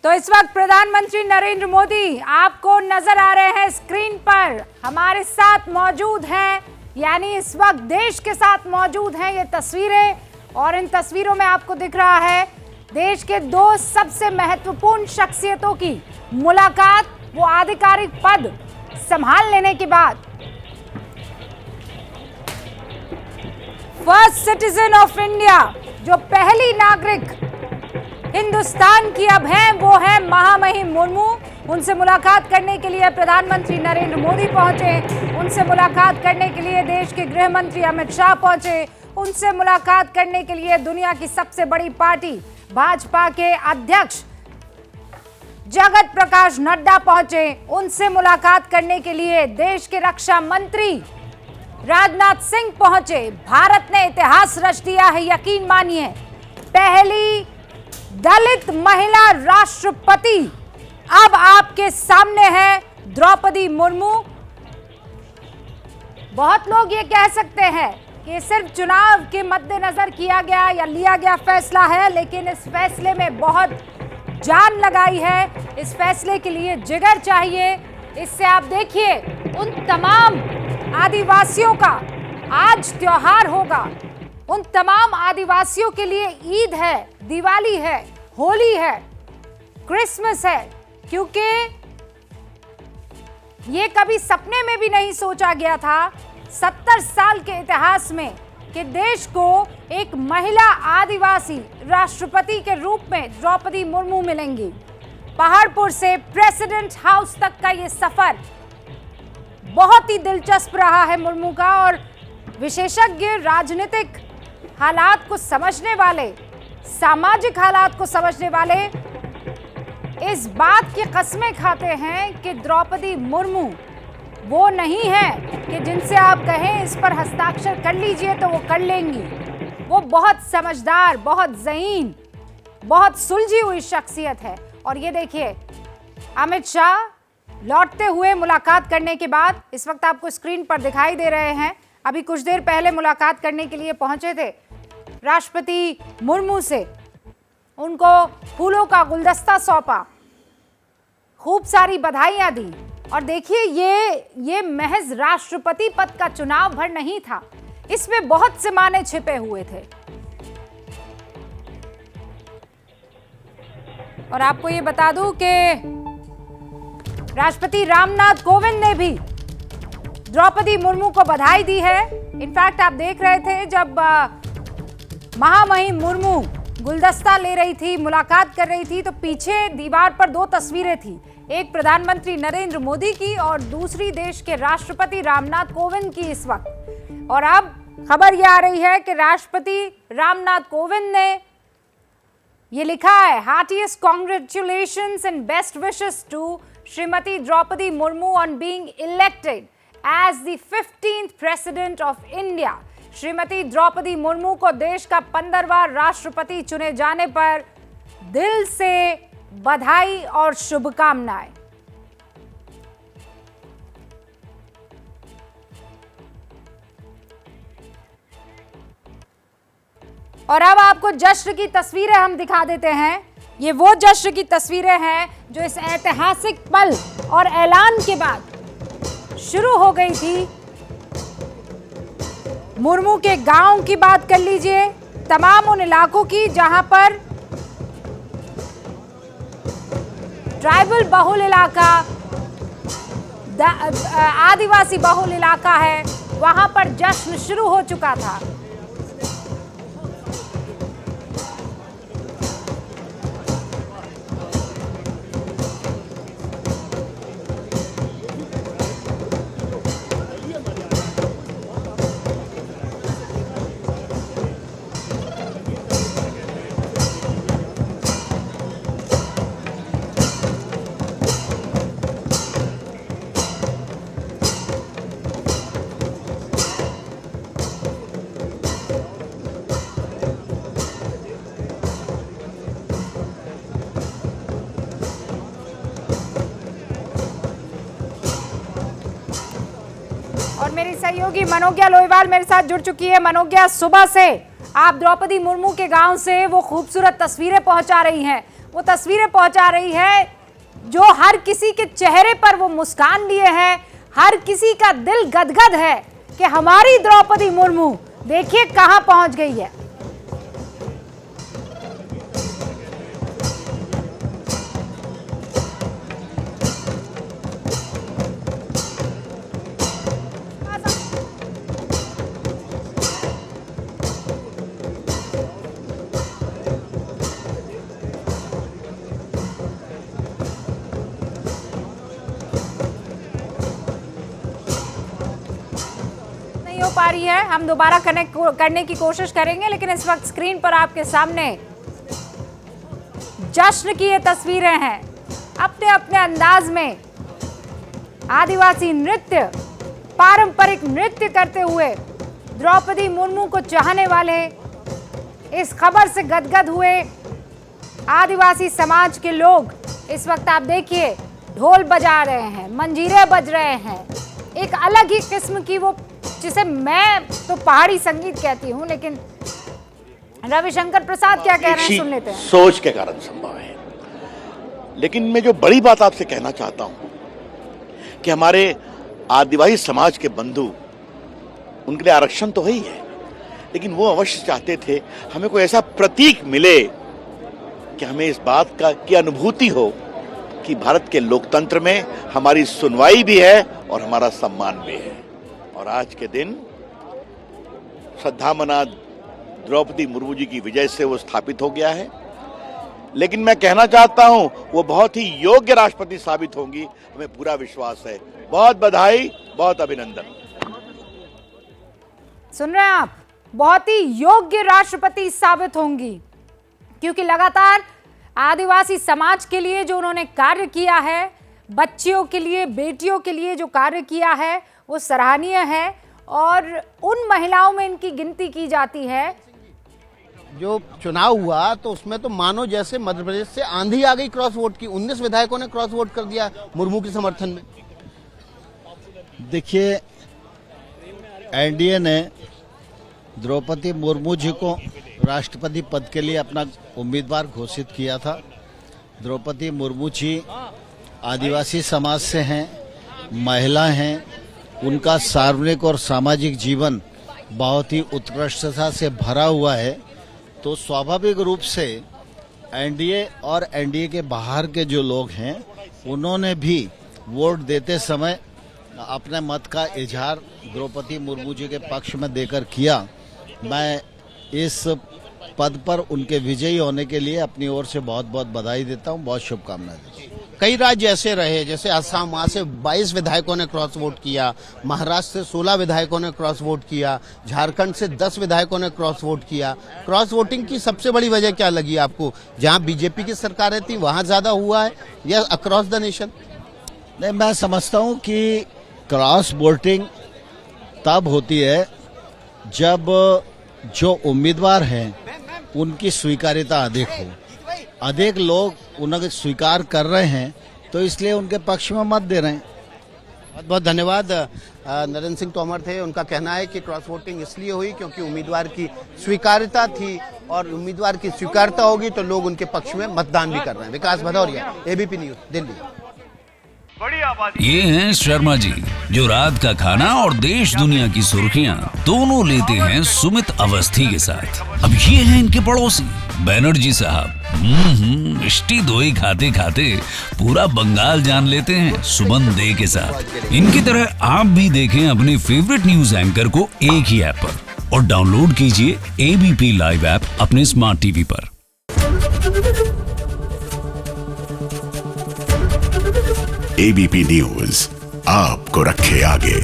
तो इस वक्त प्रधानमंत्री नरेंद्र मोदी आपको नजर आ रहे हैं स्क्रीन पर, हमारे साथ मौजूद हैं, यानी इस वक्त देश के साथ मौजूद हैं ये तस्वीरें। और इन तस्वीरों में आपको दिख रहा है देश के दो सबसे महत्वपूर्ण शख्सियतों की मुलाकात, वो आधिकारिक पद संभाल लेने के बाद। फर्स्ट सिटीजन ऑफ इंडिया, जो पहली नागरिक हिंदुस्तान की अब हैं, वो है महामहिम मुर्मू। उनसे मुलाकात करने के लिए प्रधानमंत्री नरेंद्र मोदी पहुंचे, उनसे मुलाकात करने के लिए देश के गृह मंत्री अमित शाह पहुंचे, उनसे मुलाकात करने के लिए दुनिया की सबसे बड़ी पार्टी भाजपा के अध्यक्ष जगत प्रकाश नड्डा पहुंचे, उनसे मुलाकात करने के लिए देश के रक्षा मंत्री राजनाथ सिंह पहुंचे। भारत ने इतिहास रच दिया है, यकीन मानिए, पहली दलित महिला राष्ट्रपति अब आपके सामने है द्रौपदी मुर्मू। बहुत लोग ये कह सकते हैं कि सिर्फ चुनाव के मद्देनजर किया गया या लिया गया फैसला है, लेकिन इस फैसले में बहुत जान लगाई है, इस फैसले के लिए जिगर चाहिए। इससे आप देखिए उन तमाम आदिवासियों का आज त्योहार होगा, उन तमाम आदिवासियों के लिए ईद है, दिवाली है, होली है, क्रिसमस है, क्योंकि ये कभी सपने में भी नहीं सोचा गया था 70 साल के इतिहास में कि देश को एक महिला आदिवासी राष्ट्रपति के रूप में द्रौपदी मुर्मू मिलेंगी। पहाड़पुर से प्रेसिडेंट हाउस तक का ये सफर बहुत ही दिलचस्प रहा है मुर्मू का, और विशेषज्ञ राजनीतिक हालात को समझने वाले, सामाजिक हालात को समझने वाले इस बात की कस्में खाते हैं कि द्रौपदी मुर्मू वो नहीं है कि जिनसे आप कहें इस पर हस्ताक्षर कर लीजिए तो वो कर लेंगी। वो बहुत समझदार, बहुत ज़हीन, बहुत सुलझी हुई शख्सियत है। और ये देखिए अमित शाह लौटते हुए मुलाकात करने के बाद, इस वक्त आपको स्क्रीन पर दिखाई दे रहे हैं, अभी कुछ देर पहले मुलाकात करने के लिए पहुंचे थे राष्ट्रपति मुर्मू से, उनको फूलों का गुलदस्ता सौंपा, खूब सारी बधाइयां दी। और देखिए ये महज राष्ट्रपति पद का चुनाव भर नहीं था, इसमें बहुत से मायने छिपे हुए थे। और आपको ये बता दूं कि राष्ट्रपति रामनाथ कोविंद ने भी द्रौपदी मुर्मू को बधाई दी है। इनफैक्ट आप देख रहे थे जब महामहिम मुर्मू गुलदस्ता ले रही थी, मुलाकात कर रही थी, तो पीछे दीवार पर दो तस्वीरें थी, एक प्रधानमंत्री नरेंद्र मोदी की और दूसरी देश के राष्ट्रपति रामनाथ कोविंद की इस वक्त। और अब खबर यह आ रही है कि राष्ट्रपति रामनाथ कोविंद ने ये लिखा है, heartiest congratulations and best wishes to Shrimati Draupadi Murmu on being elected as the 15th president of India. Shrimati Draupadi Murmu को देश का 15वां राष्ट्रपति चुने जाने पर दिल से बधाई और शुभकामनाएं। और अब आपको जश्न की तस्वीरें हम दिखा देते हैं। ये वो जश्न की तस्वीरें हैं जो इस ऐतिहासिक पल और ऐलान के बाद शुरू हो गई थी। मुर्मू के गांव की बात कर लीजिए, तमाम उन इलाकों की जहां पर ट्राइबल बहुल इलाका, आदिवासी बहुल इलाका है, वहां पर जश्न शुरू हो चुका था। और मेरी सहयोगी मनोज्ञा लोईवाल मेरे साथ जुड़ चुकी है। मनोज्ञा, सुबह से आप द्रौपदी मुर्मू के गांव से वो खूबसूरत तस्वीरें पहुंचा रही हैं, वो तस्वीरें पहुंचा रही है जो हर किसी के चेहरे पर वो मुस्कान लिए है, हर किसी का दिल गदगद है कि हमारी द्रौपदी मुर्मू देखिए कहां पहुंच गई है। हो पा रही है, हम दोबारा कनेक्ट करने की कोशिश करेंगे, लेकिन इस वक्त स्क्रीन पर आपके सामने जश्न की ये तस्वीरें हैं। अपने अपने अंदाज में आदिवासी नृत्य, पारंपरिक नृत्य करते हुए द्रौपदी मुर्मू को चाहने वाले इस खबर से गदगद हुए आदिवासी समाज के लोग इस वक्त आप देखिए ढोल बजा रहे हैं, मंजीरे बज रहे हैं। एक अलग ही किस्म की वो, जिसे मैं तो पहाड़ी संगीत कहती हूँ, लेकिन रविशंकर प्रसाद क्या कह रहे हैं सुन लेते हैं। सोच के कारण संभव है, लेकिन मैं जो बड़ी बात आपसे कहना चाहता हूँ कि हमारे आदिवासी समाज के बंधु, उनके लिए आरक्षण तो है ही है, लेकिन वो अवश्य चाहते थे हमें कोई ऐसा प्रतीक मिले कि हमें इस बात का की अनुभूति हो कि भारत के लोकतंत्र में हमारी सुनवाई भी है और हमारा सम्मान भी है। और आज के दिन श्रद्धामना द्रौपदी मुर्मू जी की विजय से वो स्थापित हो गया है, लेकिन मैं कहना चाहता हूं वो बहुत ही योग्य राष्ट्रपति साबित होंगी, हमें पूरा विश्वास है। बहुत बधाई, बहुत अभिनंदन। सुन रहे हैं आप, बहुत ही योग्य राष्ट्रपति साबित होंगी, क्योंकि लगातार आदिवासी समाज के लिए जो उन्होंने कार्य किया है, बच्चियों के लिए, बेटियों के लिए जो कार्य किया है वो सराहनीय है, और उन महिलाओं में इनकी गिनती की जाती है। जो चुनाव हुआ तो उसमें तो मानो जैसे मध्य प्रदेश से आंधी आ गई क्रॉस वोट की। 19 विधायकों ने क्रॉस वोट कर दिया मुर्मू के समर्थन में। देखिए, एनडीए ने द्रौपदी मुर्मू जी को राष्ट्रपति पद के लिए अपना उम्मीदवार घोषित किया था। द्रौपदी मुर्मू जी आदिवासी समाज से हैं, महिला हैं, उनका सार्वजनिक और सामाजिक जीवन बहुत ही उत्कृष्टता से भरा हुआ है, तो स्वाभाविक रूप से एनडीए और एनडीए के बाहर के जो लोग हैं उन्होंने भी वोट देते समय अपने मत का इजहार द्रौपदी मुर्मू जी के पक्ष में देकर किया। मैं इस पद पर उनके विजयी होने के लिए अपनी ओर से बहुत बहुत बधाई देता हूं, बहुत शुभकामनाएं देता हूं। कई राज्य ऐसे रहे, जैसे असम, वहां से 22 विधायकों ने क्रॉस वोट किया, महाराष्ट्र से 16 विधायकों ने क्रॉस वोट किया, झारखंड से 10 विधायकों ने क्रॉस वोट किया। क्रॉस वोटिंग की सबसे बड़ी वजह क्या लगी आपको? जहां बीजेपी की सरकारें थी वहां ज्यादा हुआ है या अक्रॉस द नेशन? नहीं, मैं समझता हूं कि क्रॉस वोटिंग तब होती है जब जो उम्मीदवार हैं उनकी स्वीकार्यता अधिक हो। अधिक लोग उन्हें स्वीकार कर रहे हैं तो इसलिए उनके पक्ष में मत दे रहे हैं। बहुत बहुत धन्यवाद। नरेंद्र सिंह तोमर थे, उनका कहना है कि क्रॉस वोटिंग इसलिए हुई क्योंकि उम्मीदवार की स्वीकार्यता थी, और उम्मीदवार की स्वीकार्यता होगी तो लोग उनके पक्ष में मतदान भी कर रहे हैं। विकास भदौरिया, एबीपी न्यूज, दिल्ली। ये हैं शर्मा जी, जो रात का खाना और देश दुनिया की सुर्खियां दोनों लेते हैं सुमित अवस्थी के साथ। अब ये हैं इनके पड़ोसी बनर्जी साहब। मिष्टी दोई खाते खाते पूरा बंगाल जान लेते हैं सुमन दे के साथ। इनकी तरह आप भी देखें अपने फेवरेट न्यूज एंकर को एक ही ऐप पर, और डाउनलोड कीजिए एबीपी लाइव ऐप अपने स्मार्ट टीवी पर। एबीपी न्यूज आपको रखे आगे।